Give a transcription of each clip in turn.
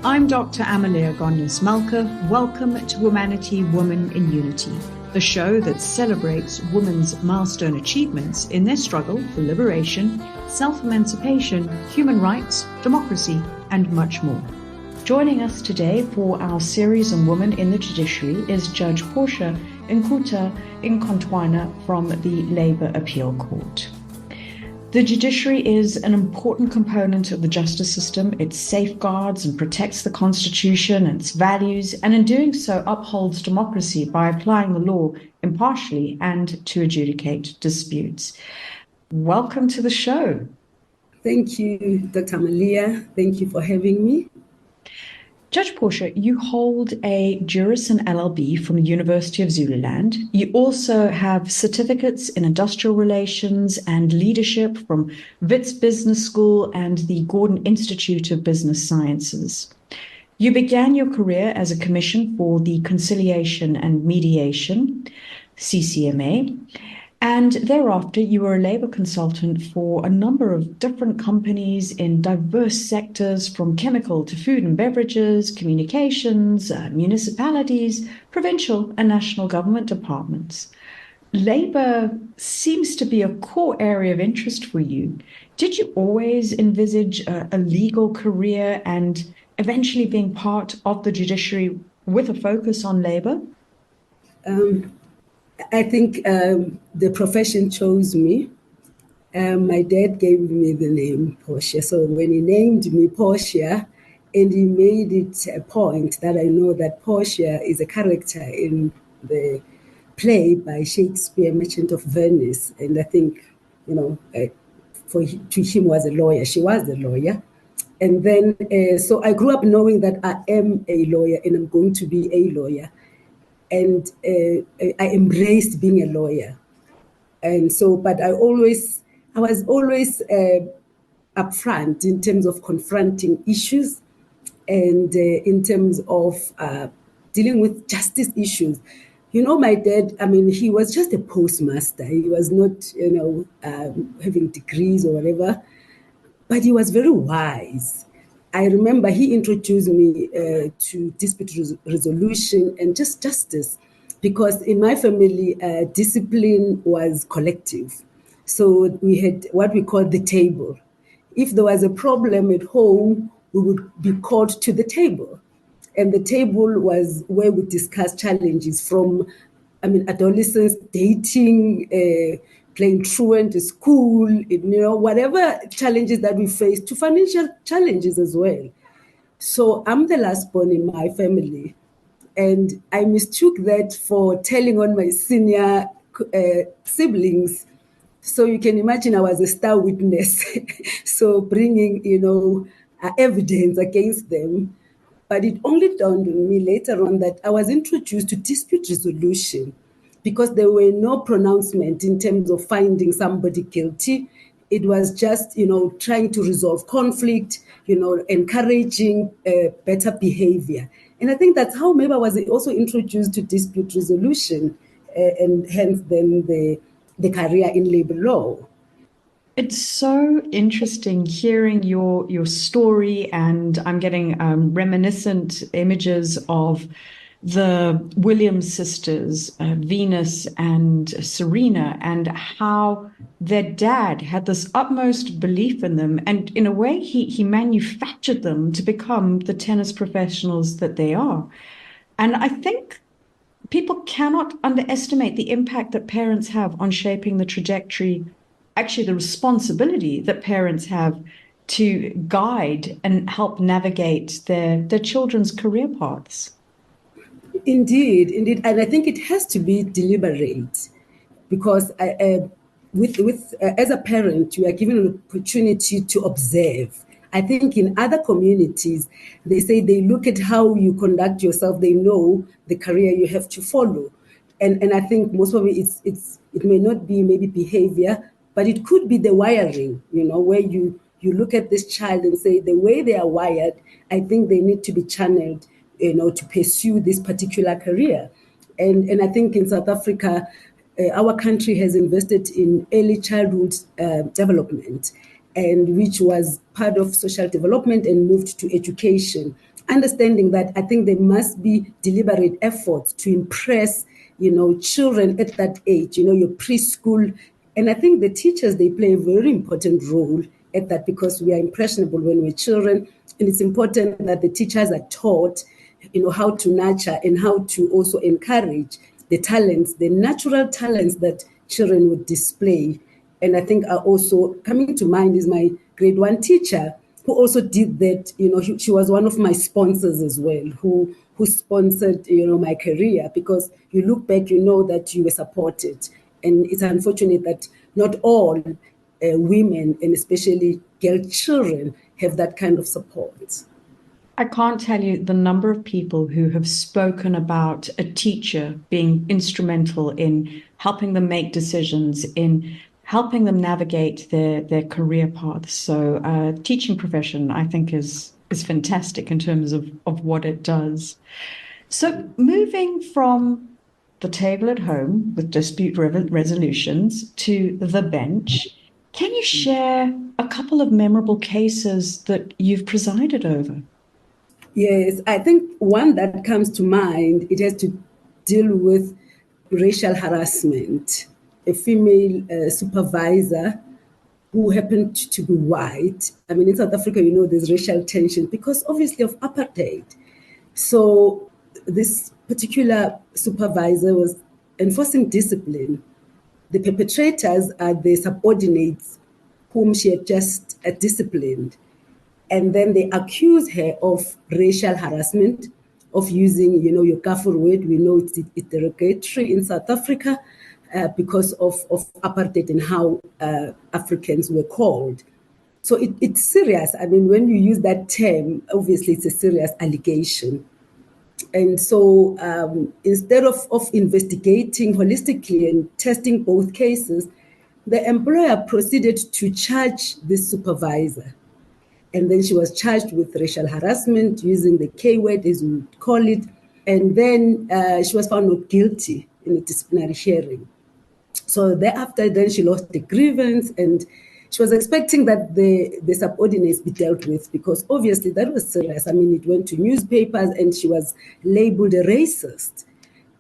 I'm Dr. Amaleya Goneos-Malka. Welcome to Womanity-Women in Unity, the show that celebrates women's milestone achievements in their struggle for liberation, self-emancipation, human rights, democracy, and much more. Joining us today for our series on women in the judiciary is Judge Portia Nkutha-Nkontwana from the Labour Appeal Court. The judiciary is an important component of the justice system. It safeguards and protects the Constitution and its values, and in doing so upholds democracy by applying the law impartially and to adjudicate disputes. Welcome to the show. Thank you, Dr. Amaleya. Thank you for having me. Judge Portia, you hold a Juris and LLB from the University of Zululand. You also have certificates in industrial relations and leadership from Wits Business School and the Gordon Institute of Business Sciences. You began your career as a commission for the Conciliation and Mediation, CCMA, and thereafter you were a labor consultant for a number of different companies in diverse sectors, from chemical to food and beverages, communications, municipalities, provincial and national government departments. Labor seems to be a core area of interest for you. Did you always envisage a legal career and eventually being part of the judiciary with a focus on labor? I think the profession chose me. My dad gave me the name Portia. So when he named me Portia, and he made it a point that I know that Portia is a character in the play by Shakespeare, Merchant of Venice. And I think, to him was a lawyer. She was a lawyer. And then, so I grew up knowing that I am a lawyer and I'm going to be a lawyer. And I embraced being a lawyer. And so, but I was always upfront in terms of confronting issues and in terms of dealing with justice issues. You know, my dad, he was just a postmaster. He was not, having degrees or whatever, but he was very wise. I remember he introduced me to dispute resolution and just justice, because in my family, discipline was collective. So we had what we called the table. If there was a problem at home, we would be called to the table. And the table was where we discussed challenges from, adolescence, dating, playing truant at school, whatever challenges that we face, to financial challenges as well. So I'm the last born in my family, and I mistook that for telling on my senior siblings. So you can imagine I was a star witness, so bringing, evidence against them. But it only dawned on me later on that I was introduced to dispute resolution, because there were no pronouncement in terms of finding somebody guilty. It was just, trying to resolve conflict, encouraging better behavior. And I think that's how maybe I was also introduced to dispute resolution, and hence then the career in labor law. It's so interesting hearing your story, and I'm getting reminiscent images of the Williams sisters, Venus and Serena, and how their dad had this utmost belief in them. And in a way, he manufactured them to become the tennis professionals that they are. And I think people cannot underestimate the impact that parents have on shaping the trajectory, actually the responsibility that parents have to guide and help navigate their children's career paths. Indeed. And I think it has to be deliberate, because as a parent, you are given an opportunity to observe. I think in other communities, they say they look at how you conduct yourself, they know the career you have to follow. And I think most of it may not be maybe behavior, but it could be the wiring, where you look at this child and say, the way they are wired, I think they need to be channeled, to pursue this particular career. And I think in South Africa, our country has invested in early childhood development, and which was part of social development and moved to education. understanding that I think there must be deliberate efforts to impress, children at that age, your preschool. And I think the teachers, they play a very important role at that, because we are impressionable when we're children. And it's important that the teachers are taught, how to nurture and how to also encourage the talents, the natural talents that children would display. And I think also coming to mind is my grade 1 teacher, who also did that. She was one of my sponsors as well, who sponsored, my career, because you look back, that you were supported. And it's unfortunate that not all women, and especially girl children, have that kind of support. I can't tell you the number of people who have spoken about a teacher being instrumental in helping them make decisions, in helping them navigate their career paths. So teaching profession, I think, is fantastic in terms of what it does. So moving from the table at home with dispute resolutions to the bench, can you share a couple of memorable cases that you've presided over? Yes, I think one that comes to mind, it has to deal with racial harassment. A female supervisor who happened to be white. I mean, in South Africa, there's racial tension because obviously of apartheid. So this particular supervisor was enforcing discipline. The perpetrators are the subordinates whom she had just disciplined. And then they accuse her of racial harassment, of using, your kafir word. We know it's derogatory in South Africa because of apartheid and how Africans were called. So it's serious. I mean, when you use that term, obviously it's a serious allegation. And so instead of investigating holistically and testing both cases, the employer proceeded to charge this supervisor. And then she was charged with racial harassment, using the K word, as we would call it. And then she was found not guilty in a disciplinary hearing. So thereafter, then she lost the grievance, and she was expecting that the subordinates be dealt with, because obviously that was serious. I mean, it went to newspapers and she was labeled a racist.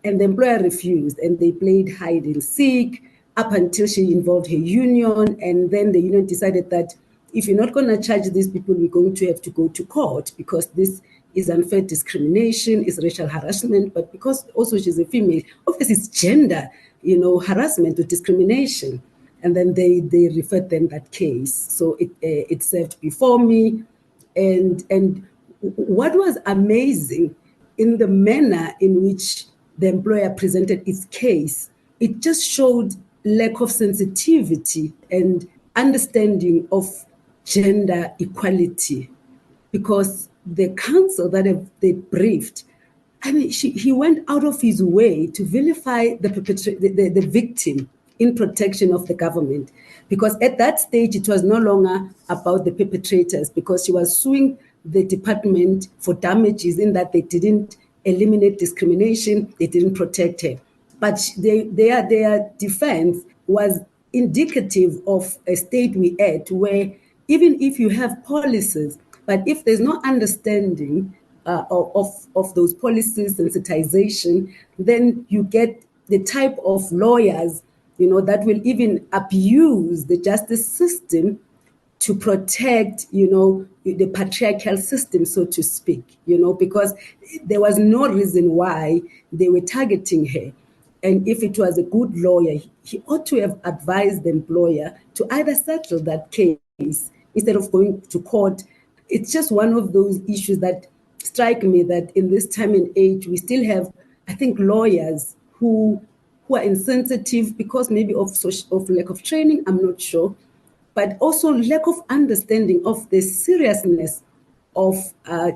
And the employer refused, and they played hide and seek up until she involved her union. And then the union decided that if you're not going to charge these people, we're going to have to go to court, because this is unfair discrimination, is racial harassment. But because also she's a female, obviously it's gender, harassment or discrimination. And then they referred them that case. So it served before me. And what was amazing in the manner in which the employer presented its case, it just showed lack of sensitivity and understanding of gender equality, because the counsel that they briefed, I mean, he went out of his way to vilify the victim in protection of the government, because at that stage it was no longer about the perpetrators, because she was suing the department for damages in that they didn't eliminate discrimination, they didn't protect her. But their defense was indicative of a state we at where even if you have policies, but if there's no understanding of those policies, sensitization, then you get the type of lawyers, that will even abuse the justice system to protect, the patriarchal system, so to speak, because there was no reason why they were targeting her. And if it was a good lawyer, he ought to have advised the employer to either settle that case instead of going to court. It's just one of those issues that strike me, that in this time and age, we still have, I think, lawyers who are insensitive because maybe of lack of training, I'm not sure, but also lack of understanding of the seriousness of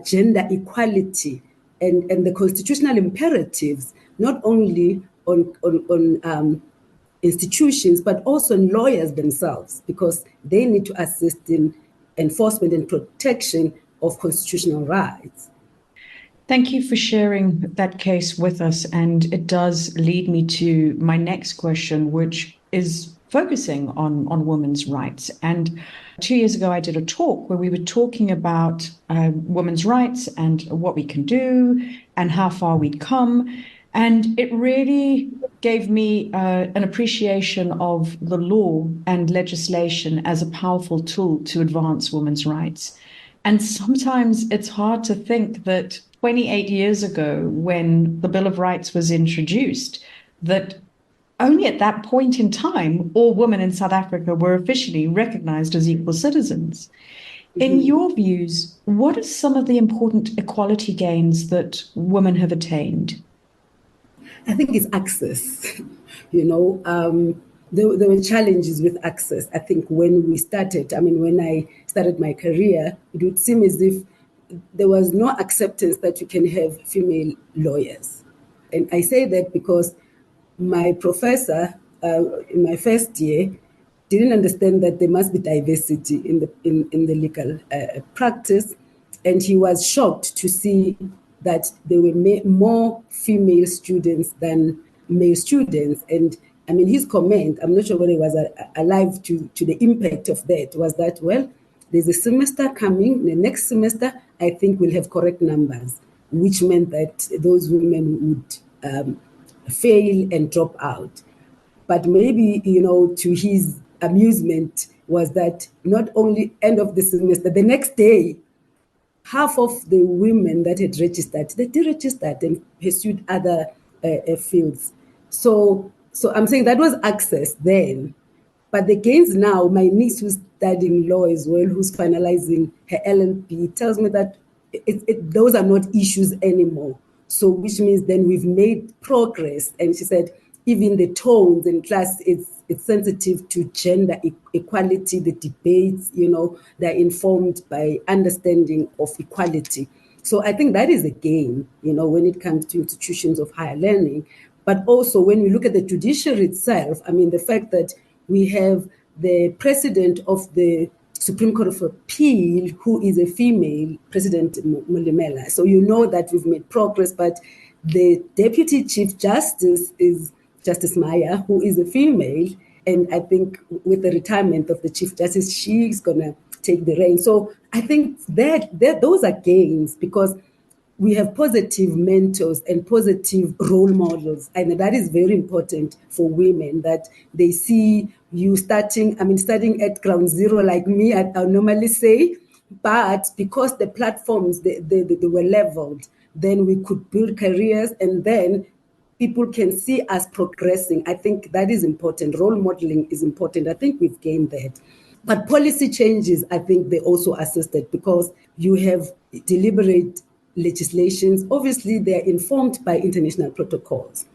gender equality and the constitutional imperatives, not only on institutions, but also lawyers themselves, because they need to assist in enforcement and protection of constitutional rights. Thank you for sharing that case with us. And it does lead me to my next question, which is focusing on women's rights. And 2 years ago, I did a talk where we were talking about women's rights and what we can do and how far we'd come. And it really gave me an appreciation of the law and legislation as a powerful tool to advance women's rights. And sometimes it's hard to think that 28 years ago, when the Bill of Rights was introduced, that only at that point in time, all women in South Africa were officially recognized as equal citizens. In your views, what are some of the important equality gains that women have attained? I think it's access. There were challenges with access. I think when I started my career, it would seem as if there was no acceptance that you can have female lawyers. And I say that because my professor in my first year didn't understand that there must be diversity in the legal practice, and he was shocked to see that there were more female students than male students. And I mean, his comment, I'm not sure whether he was alive to the impact of that, was that, well, there's a semester coming, the next semester, I think we'll have correct numbers, which meant that those women would fail and drop out. But maybe, to his amusement was that not only end of the semester, the next day, half of the women that had registered, they deregistered and pursued other fields. So I'm saying that was access then. But the gains now, my niece who's studying law as well, who's finalizing her LLB, tells me that those are not issues anymore. So which means then we've made progress. And she said, even the tones in class, it's sensitive to gender equality, the debates, they're informed by understanding of equality. So I think that is a gain, when it comes to institutions of higher learning. But also when we look at the judiciary itself, I mean, the fact that we have the president of the Supreme Court of Appeal, who is a female, President Molemela. So that we've made progress, but the Deputy Chief Justice is Justice Maya, who is a female. And I think with the retirement of the Chief Justice, she's going to take the reign. So I think that those are gains because we have positive mentors and positive role models. And that is very important for women, that they see you starting at ground zero like me, I normally say. But because the platforms, they were leveled, then we could build careers and then people can see us progressing. I think that is important. Role modeling is important. I think we've gained that. But policy changes, I think they also assisted because you have deliberate legislations. Obviously, they're informed by international protocols.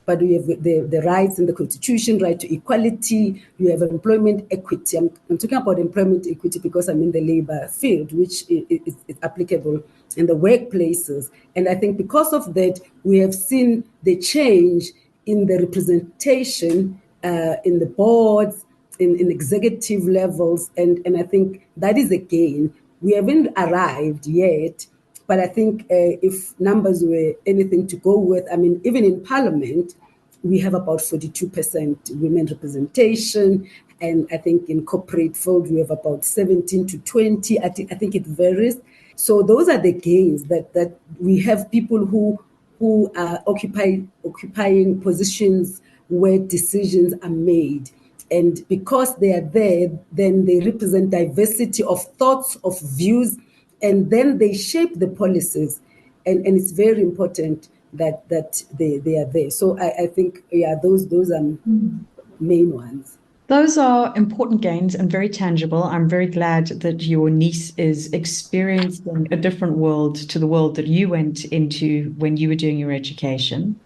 But we have the rights in the Constitution, right to equality. You have employment equity. I'm talking about employment equity because I'm in the labor field, which is applicable in the workplaces. And I think because of that, we have seen the change in the representation in the boards, in executive levels. And I think that is a gain. We haven't arrived yet, but I think if numbers were anything to go with, I mean, even in Parliament, we have about 42% women representation. And I think in corporate field, we have about 17 to 20. I think it varies. So those are the gains that we have people who are occupying positions where decisions are made. And because they are there, then they represent diversity of thoughts, of views, and then they shape the policies. And it's very important that they are there. So I think, those are main ones. Those are important gains and very tangible. I'm very glad that your niece is experiencing a different world to the world that you went into when you were doing your education.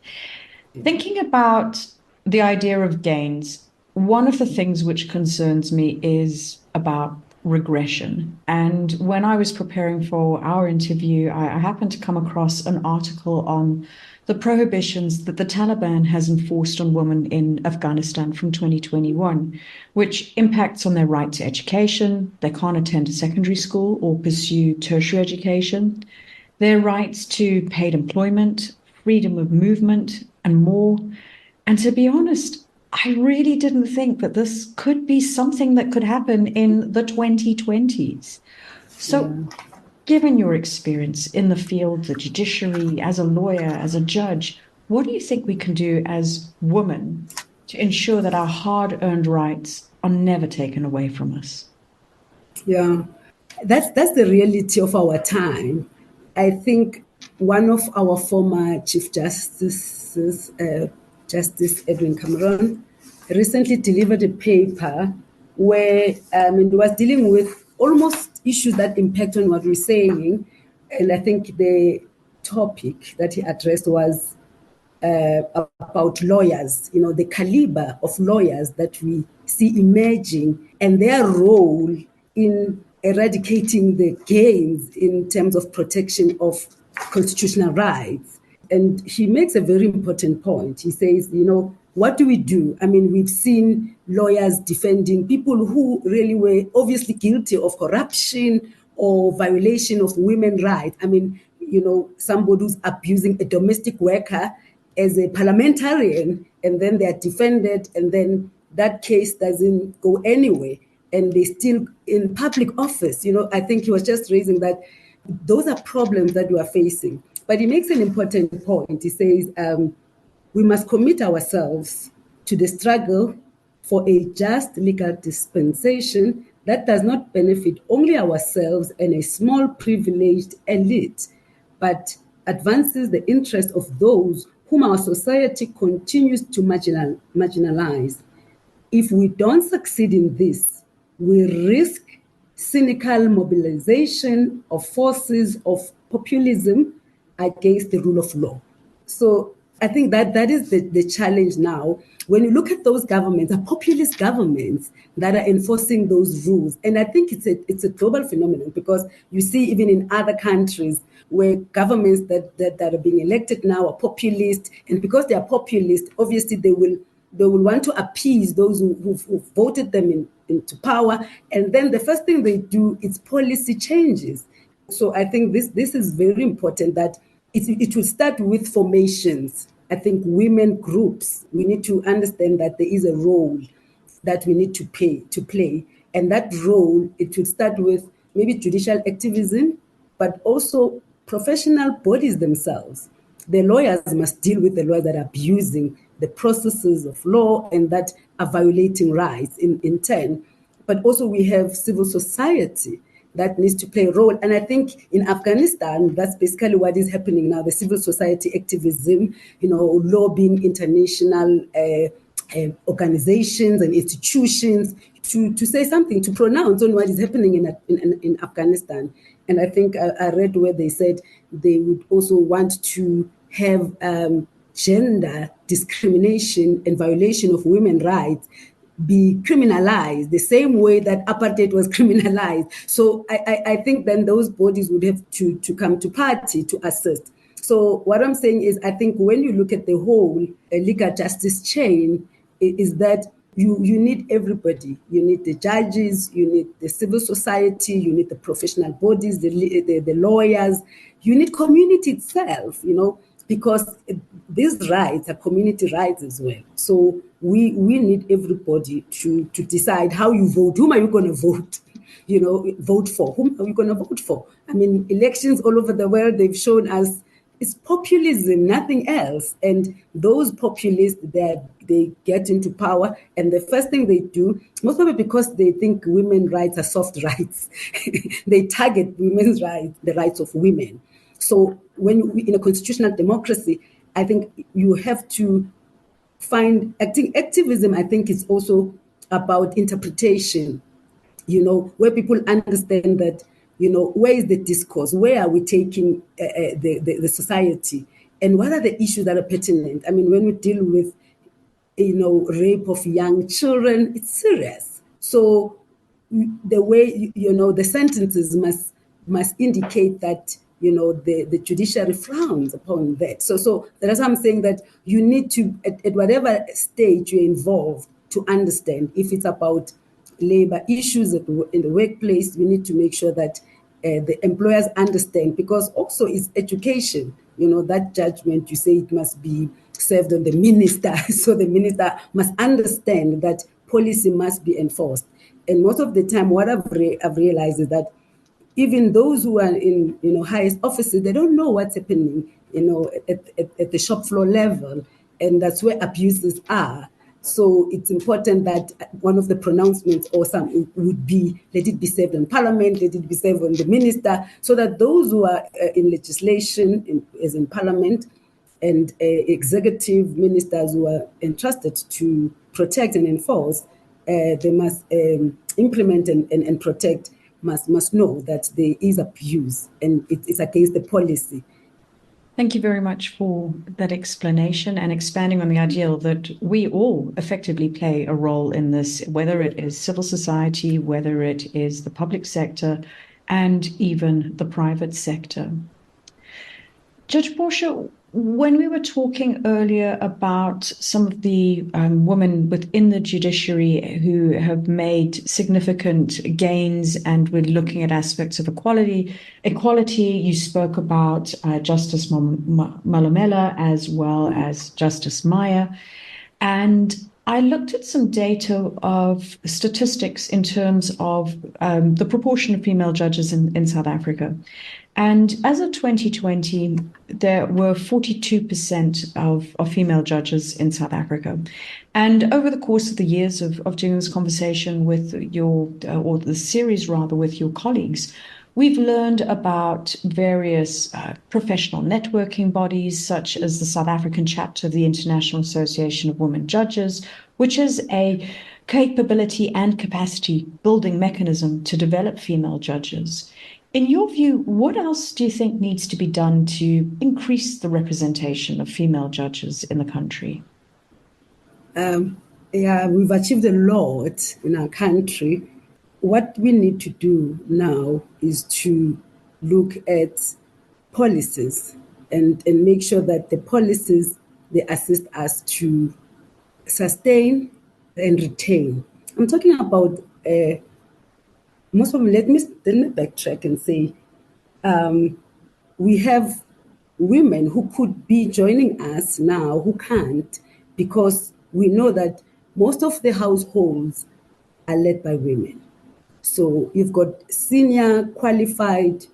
Thinking about the idea of gains, one of the things which concerns me is about regression. And when I was preparing for our interview, I happened to come across an article on the prohibitions that the Taliban has enforced on women in Afghanistan from 2021, which impacts on their right to education. They can't attend a secondary school or pursue tertiary education, their rights to paid employment, freedom of movement, and more. And to be honest, I really didn't think that this could be something that could happen in the 2020s. So, given your experience in the field, the judiciary, as a lawyer, as a judge, what do you think we can do as women to ensure that our hard-earned rights are never taken away from us? Yeah, that's the reality of our time. I think one of our former Chief Justices, Justice Edwin Cameron, recently delivered a paper where it was dealing with almost issues that impact on what we're saying. And I think the topic that he addressed was about lawyers, the caliber of lawyers that we see emerging and their role in eradicating the gains in terms of protection of constitutional rights. And he makes a very important point. He says, what do we do? I mean, we've seen lawyers defending people who really were obviously guilty of corruption or violation of women's rights. I mean, somebody who's abusing a domestic worker as a parliamentarian, and then they are defended, and then that case doesn't go anywhere, and they still in public office. I think he was just raising that those are problems that we are facing. But he makes an important point. He says we must commit ourselves to the struggle for a just legal dispensation that does not benefit only ourselves and a small privileged elite, but advances the interests of those whom our society continues to marginalize. If we don't succeed in this, we risk cynical mobilization of forces of populism against the rule of law. So I think that is the challenge now. When you look at those governments, are populist governments that are enforcing those rules. And I think it's a global phenomenon, because you see even in other countries where governments that are being elected now are populist. And because they are populist, obviously they will want to appease those who voted them into power. And then the first thing they do is policy changes. So I think this is very important, that it will start with formations. I think women groups, we need to understand that there is a role that we need to play. And that role, it should start with maybe judicial activism, but also professional bodies themselves. The lawyers must deal with the lawyers that are abusing the processes of law and that are violating rights in turn. But also we have civil society that needs to play a role. And I think in Afghanistan, that's basically what is happening now, the civil society activism, lobbying international organizations and institutions to say something, to pronounce on what is happening in Afghanistan. And I think I read where they said they would also want to have gender discrimination and violation of women's rights be criminalized the same way that apartheid was criminalized. So I think then those bodies would have to come to party to assist. So what I'm saying is, I think when you look at the whole legal justice chain, is that you need everybody. You need the judges, you need the civil society, you need the professional bodies, the lawyers, you need community itself, because these rights are community rights as well. So we need everybody to decide how you vote. Whom are you going to vote? Vote for. Whom are you going to vote for? I mean, elections all over the world, they've shown us it's populism, nothing else. And those populists, they get into power, and the first thing they do, most probably because they think women's rights are soft rights, they target women's rights, the rights of women. So in a constitutional democracy, I think you have to find activism. I think is also about interpretation, where people understand that, where is the discourse? Where are we taking the society? And what are the issues that are pertinent? I mean, when we deal with, rape of young children, it's serious. So the way, the sentences must indicate that, the judiciary frowns upon that. So that's why I'm saying that you need to, at whatever stage you're involved, to understand if it's about labor issues in the workplace, we need to make sure that the employers understand, because also it's education, that judgment, you say it must be served on the minister. So the minister must understand that policy must be enforced. And most of the time, what I've realized is that even those who are in highest offices, they don't know what's happening at the shop floor level, and that's where abuses are. So it's important that one of the pronouncements or some would be, let it be served on Parliament, let it be served on the minister, so that those who are in legislation, as in Parliament, and executive ministers who are entrusted to protect and enforce, they must implement and protect, must know that there is abuse and it's against the policy. Thank you very much for that explanation and expanding on the ideal that we all effectively play a role in this, whether it is civil society, whether it is the public sector, and even the private sector. Judge Portia, when we were talking earlier about some of the women within the judiciary who have made significant gains, and we're looking at aspects of equality, you spoke about Justice Malomela as well as Justice Maya. And I looked at some data of statistics in terms of the proportion of female judges in South Africa. And as of 2020, there were 42% of female judges in South Africa. And over the course of the years of doing this conversation with or the series rather, with your colleagues, we've learned about various professional networking bodies, such as the South African chapter of the International Association of Women Judges, which is a capability and capacity building mechanism to develop female judges. In your view, what else do you think needs to be done to increase the representation of female judges in the country? We've achieved a lot in our country. What we need to do now is to look at policies and make sure that the policies, they assist us to sustain and retain. I'm talking about most of them. Let me backtrack and say we have women who could be joining us now who can't, because we know that most of the households are led by women. So you've got senior qualified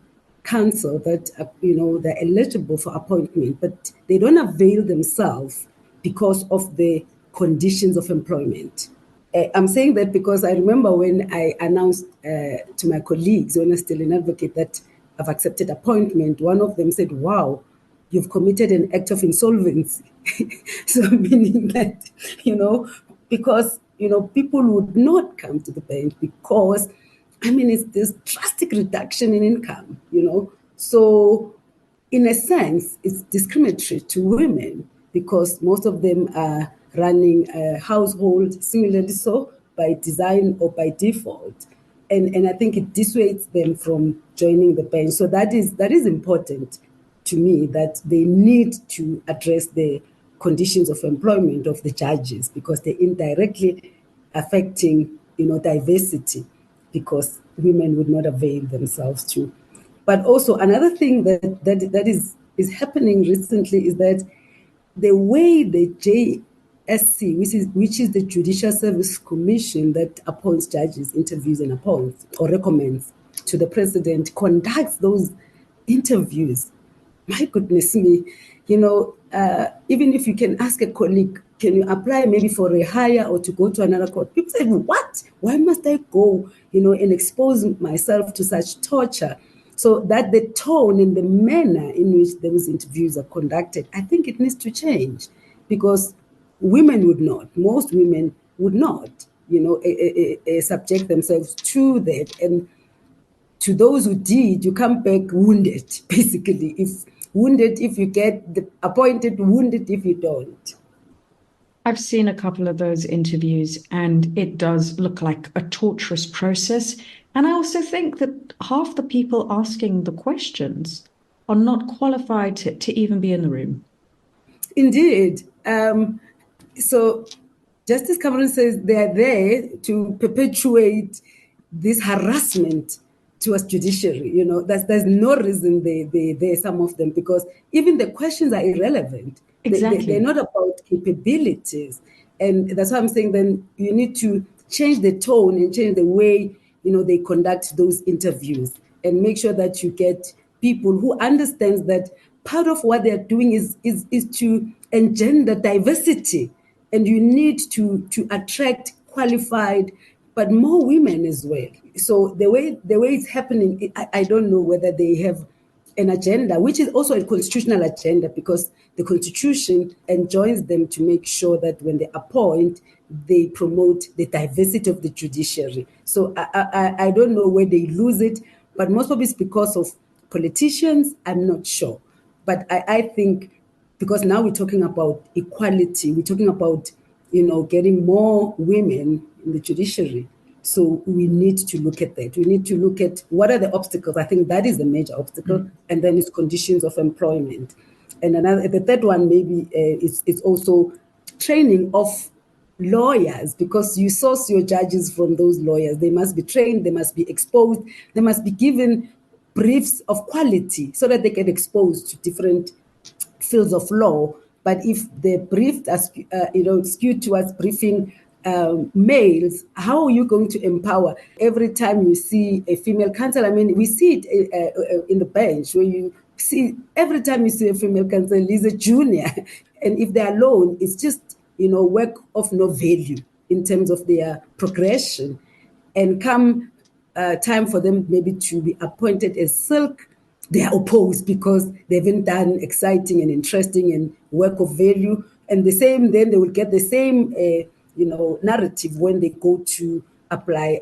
counsel that they're eligible for appointment, but they don't avail themselves because of the conditions of employment. I'm saying that because I remember when I announced to my colleagues when I was still an advocate that I've accepted appointment, one of them said, "Wow, you've committed an act of insolvency." So meaning that, because, people would not come to the bench because, it's this drastic reduction in income, So in a sense, it's discriminatory to women because most of them are running a household, similarly so, by design or by default. And I think it dissuades them from joining the bench. So that is important to me, that they need to address the conditions of employment of the judges because they're indirectly affecting, diversity, because women would not avail themselves to. But also another thing that is happening recently is that the way the JSC, which is the Judicial Service Commission that appoints judges, interviews and appoints or recommends to the president, conducts those interviews. My goodness me, even if you can ask a colleague, can you apply maybe for a hire or to go to another court? People say, what? Why must I go, and expose myself to such torture? So that the tone and the manner in which those interviews are conducted, I think it needs to change, because most women would not, subject themselves to that. And to those who did, you come back wounded, basically. Wounded if you get appointed, wounded if you don't. I've seen a couple of those interviews, and it does look like a torturous process. And I also think that half the people asking the questions are not qualified to even be in the room. Indeed. So Justice Cameron says they are there to perpetuate this harassment towards judiciary. There's no reason they some of them, because even the questions are irrelevant. They're Exactly. not about capabilities. And that's why I'm saying then you need to change the tone and change the way, they conduct those interviews, and make sure that you get people who understands that part of what they're doing is to engender diversity, and you need to attract qualified but more women as well. So the way it's happening, I don't know whether they have an agenda, which is also a constitutional agenda, because the constitution enjoins them to make sure that when they appoint, they promote the diversity of the judiciary. So I don't know where they lose it, but most of it's because of politicians. I'm not sure. But I think, because now we're talking about equality, we're talking about, getting more women in the judiciary. So we need to look at that. We need to look at what are the obstacles. I think that is the major obstacle, and then it's conditions of employment. And the third one maybe it's also training of lawyers, because you source your judges from those lawyers. They must be trained, they must be exposed, they must be given briefs of quality so that they get exposed to different fields of law. But if the brief are skewed towards briefing males, how are you going to empower? Every time you see a female counsel, I mean, we see it in the bench, where you see every time you see a female counsel is a junior, and if they're alone, it's just work of no value in terms of their progression. And come time for them maybe to be appointed as silk, they are opposed because they haven't done exciting and interesting and work of value. And then they will get the same, narrative when they go to apply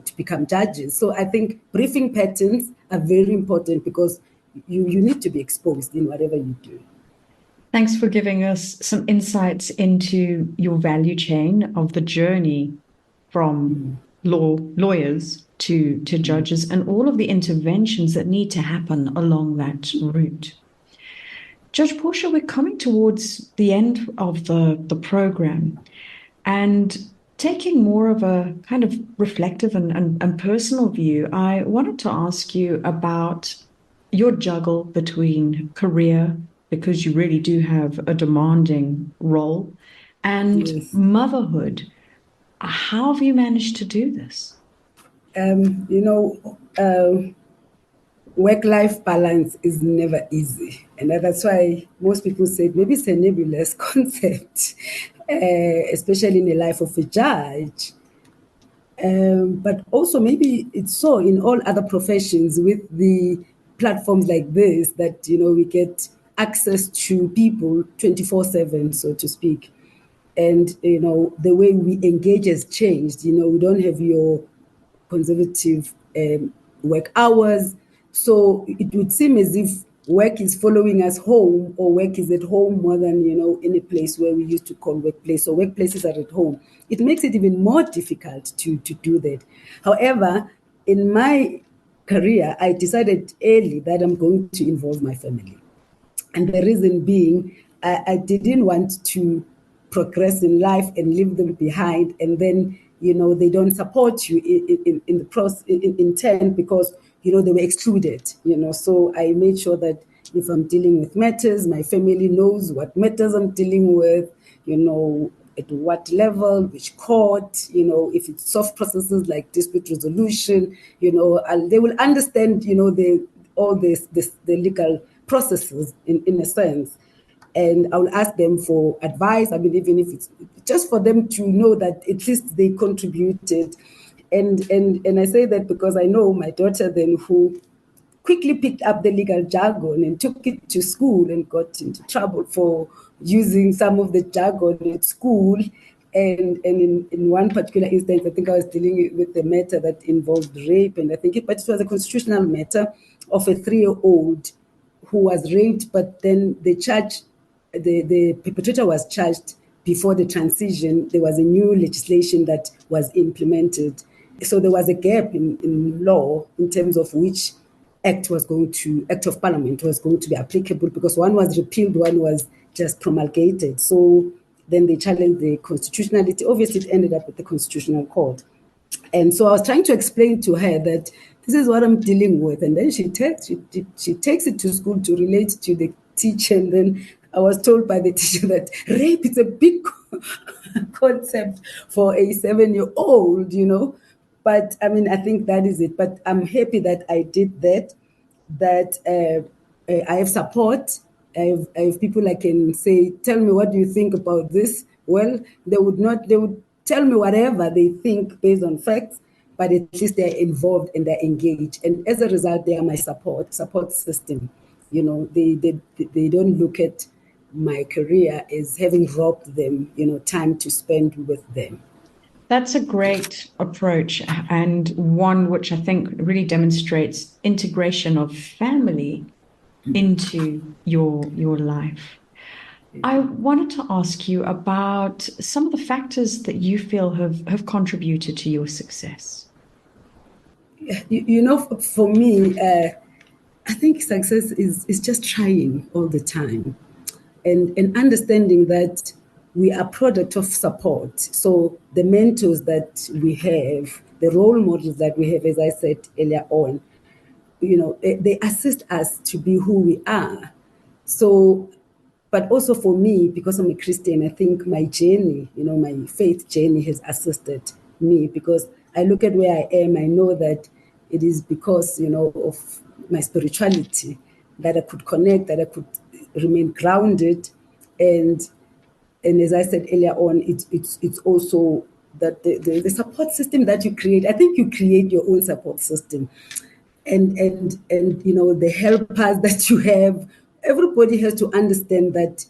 to become judges. So I think briefing patterns are very important, because you need to be exposed in whatever you do. Thanks for giving us some insights into your value chain of the journey from lawyers to judges, and all of the interventions that need to happen along that route. Judge Portia, we're coming towards the end of the program, and taking more of a kind of reflective and personal view, I wanted to ask you about your juggle between career, because you really do have a demanding role, and Yes. motherhood. How have you managed to do this? Work-life balance is never easy. And that's why most people say maybe it's a nebulous concept, especially in the life of a judge. But also maybe it's so in all other professions, with the platforms like this, that, we get access to people 24/7, so to speak. And, the way we engage has changed. We don't have your conservative work hours. So it would seem as if work is following us home, or work is at home more than, in a place where we used to call workplace. So workplaces are at home. It makes it even more difficult to do that. However, in my career, I decided early that I'm going to involve my family. And the reason being, I didn't want to progress in life and leave them behind, and then, they don't support you in the process in turn, because, they were excluded. So I made sure that if I'm dealing with matters, my family knows what matters I'm dealing with, at what level, which court, if it's soft processes like dispute resolution, and they will understand, all the legal processes in a sense. And I will ask them for advice. I mean, even if it's just for them to know that at least they contributed. And I say that because I know my daughter then, who quickly picked up the legal jargon and took it to school and got into trouble for using some of the jargon at school. And in one particular instance, I think I was dealing with a matter that involved rape, and but it was a constitutional matter of a 3-year-old who was raped, but then the perpetrator was charged before the transition. There was a new legislation that was implemented. So there was a gap in law in terms of which act of parliament was going to be applicable, because one was repealed, one was just promulgated. So then they challenged the constitutionality. Obviously, it ended up with the Constitutional Court. And so I was trying to explain to her that this is what I'm dealing with. And then she takes it to school to relate to the teacher. And then I was told by the teacher that rape is a big concept for a 7-year-old, But I mean, I think that is it. But I'm happy that I did that, I have support. I have people I can say, tell me, what do you think about this? Well, they would tell me whatever they think based on facts, but at least they're involved and they're engaged. And as a result, they are my support system. They don't look at my career as having robbed them, time to spend with them. That's a great approach, and one which I think really demonstrates integration of family into your life. I wanted to ask you about some of the factors that you feel have contributed to your success. For me, I think success is just trying all the time, and understanding that we are product of support. So the mentors that we have, the role models that we have, as I said earlier on, they assist us to be who we are. So, but also for me, because I'm a Christian, I think my journey, my faith journey has assisted me, because I look at where I am, I know that it is because, of my spirituality that I could connect, that I could remain grounded. And as I said earlier on, it's also that the support system that you create, I think you create your own support system. And the helpers that you have, everybody has to understand that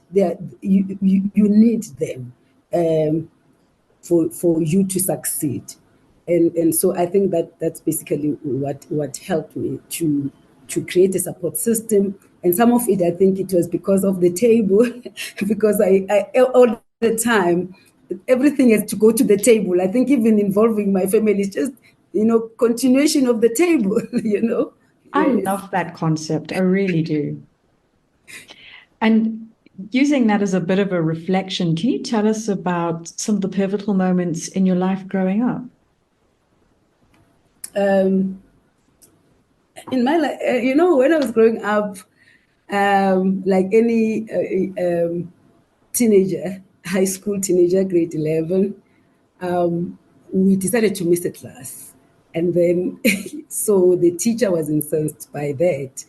you need them, for you to succeed. And so I think that's basically what helped me to create a support system. And some of it, I think it was because of the table, because I all the time, everything has to go to the table. I think even involving my family is just, continuation of the table. I Yes. love that concept. I really do. And using that as a bit of a reflection, can you tell us about some of the pivotal moments in your life growing up? In my life, when I was growing up, like any teenager, high school teenager, grade 11, we decided to miss a class. And then, so the teacher was incensed by that.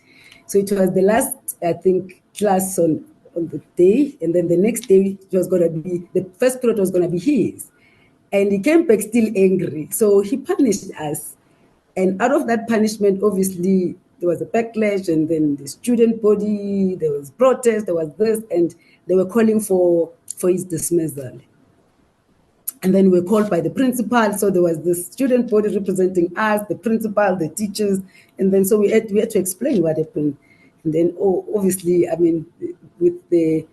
So it was the last, I think, class on the day. And then the next day, it was going to be, the first period was going to be his. And he came back still angry. So he punished us. And out of that punishment, obviously, there was a backlash, and then the student body, there was protest, there was this, and they were calling for his dismissal. And then we were called by the principal. So there was the student body representing us, the principal, the teachers. And then so we had to explain what happened. And then, obviously, I mean, with the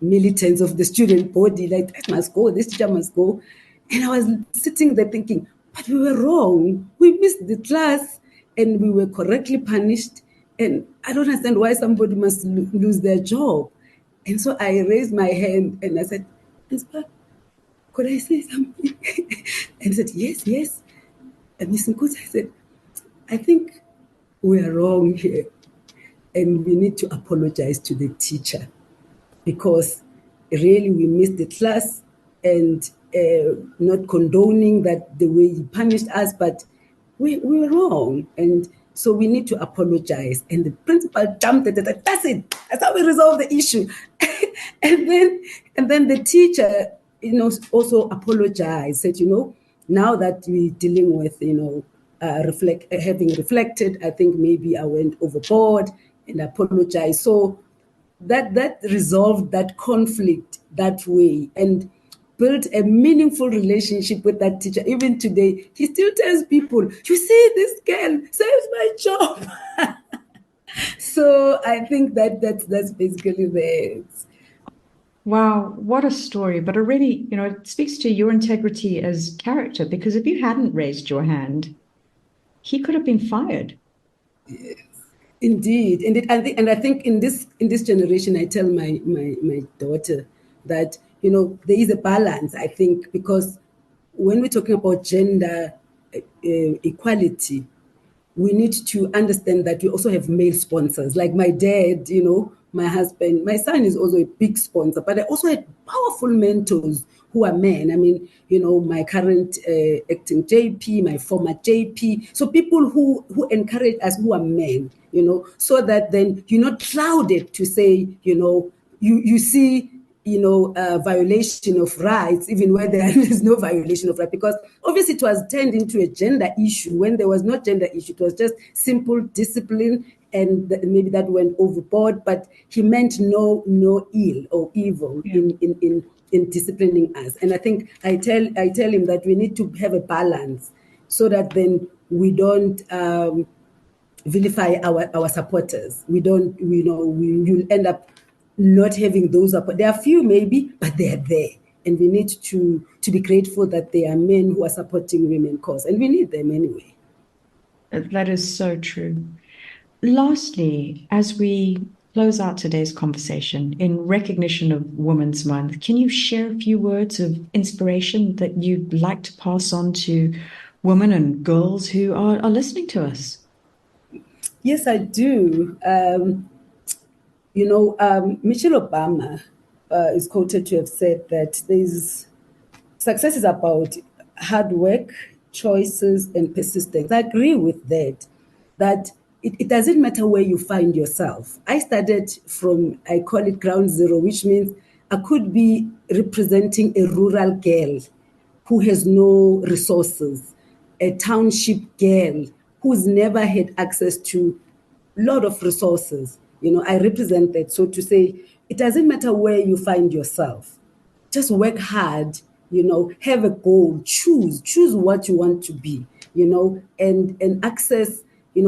militants of the student body, like, that must go, this teacher must go. And I was sitting there thinking, but we were wrong. We missed the class and we were correctly punished. And I don't understand why somebody must lose their job. And so I raised my hand and I said, Principal, could I say something? And he said, yes. And Miss Nkutha said, I think we are wrong here. And we need to apologize to the teacher, because really we missed the class, and not condoning that the way he punished us, but we were wrong. And so we need to apologize. And the principal jumped at it. That's it. That's how we resolve the issue. and then the teacher, also apologized, said, now that we're dealing with, having reflected, I think maybe I went overboard, and apologized. So that resolved that conflict that way, and built a meaningful relationship with that teacher. Even today, he still tells people, you see, this girl saves my job. So I think that's basically the... Wow, what a story. But it really, it speaks to your integrity as character, because if you hadn't raised your hand, he could have been fired. Yes, indeed. And I think in this generation, I tell my daughter that, there is a balance, I think, because when we're talking about gender equality, we need to understand that we also have male sponsors. Like my dad, my husband. My son is also a big sponsor, but I also had powerful mentors who are men. I mean, my current acting JP, my former JP. So people who encourage us, who are men, so that then you're not clouded to say, you see, violation of rights, even where there is no violation of rights, because obviously it was turned into a gender issue when there was no gender issue. It was just simple discipline, and maybe that went overboard, but he meant no ill or evil in disciplining us. And I think I tell him that we need to have a balance so that then we don't vilify our supporters. You'll end up not having those support. There are few maybe, but they are there. And we need to be grateful that there are men who are supporting women's cause. And we need them anyway. That is so true. Lastly, as we close out today's conversation, in recognition of Women's Month, can you share a few words of inspiration that you'd like to pass on to women and girls who are listening to us? Yes, I do. Michelle Obama is quoted to have said that success is about hard work, choices, and persistence. I agree with that it doesn't matter where you find yourself. I started from, I call it ground zero, which means I could be representing a rural girl who has no resources, a township girl who's never had access to a lot of resources. I represent that. So to say, it doesn't matter where you find yourself. Just work hard, have a goal, choose what you want to be, and access,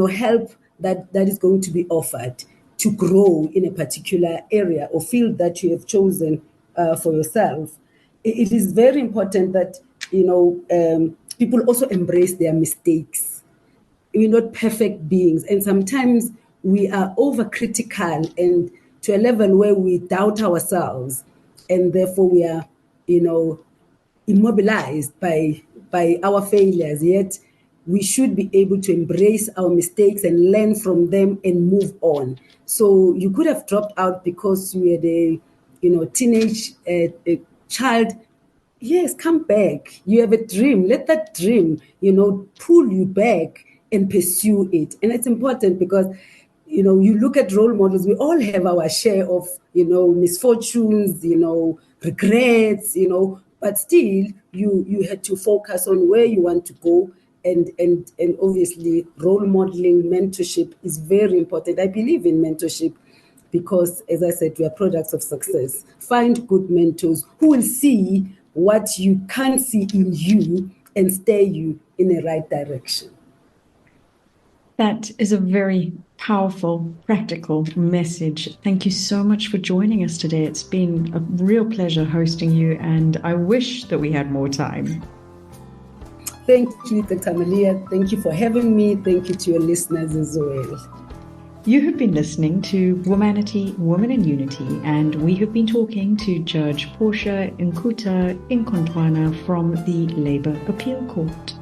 help that is going to be offered to grow in a particular area or field that you have chosen for yourself. It is very important that, people also embrace their mistakes. We're not perfect beings. And sometimes we are overcritical and to a level where we doubt ourselves. And therefore we are, immobilized by our failures. Yet we should be able to embrace our mistakes and learn from them and move on. So you could have dropped out because you had a teenage a child. Yes, come back. You have a dream. Let that dream, pull you back and pursue it. And it's important because, you look at role models, we all have our share of, misfortunes, regrets, but still you had to focus on where you want to go. And obviously role modeling, mentorship is very important. I believe in mentorship because, as I said, we are products of success. Find good mentors who will see what you can't see in you and steer you in the right direction. That is a very powerful, practical message. Thank you so much for joining us today. It's been a real pleasure hosting you, and I wish that we had more time. Thank you, Dr. Amaleya. Thank you for having me. Thank you to your listeners as well. You have been listening to Womanity, Women in Unity, and we have been talking to Judge Portia Nkutha-Nkontwana from the Labour Appeal Court.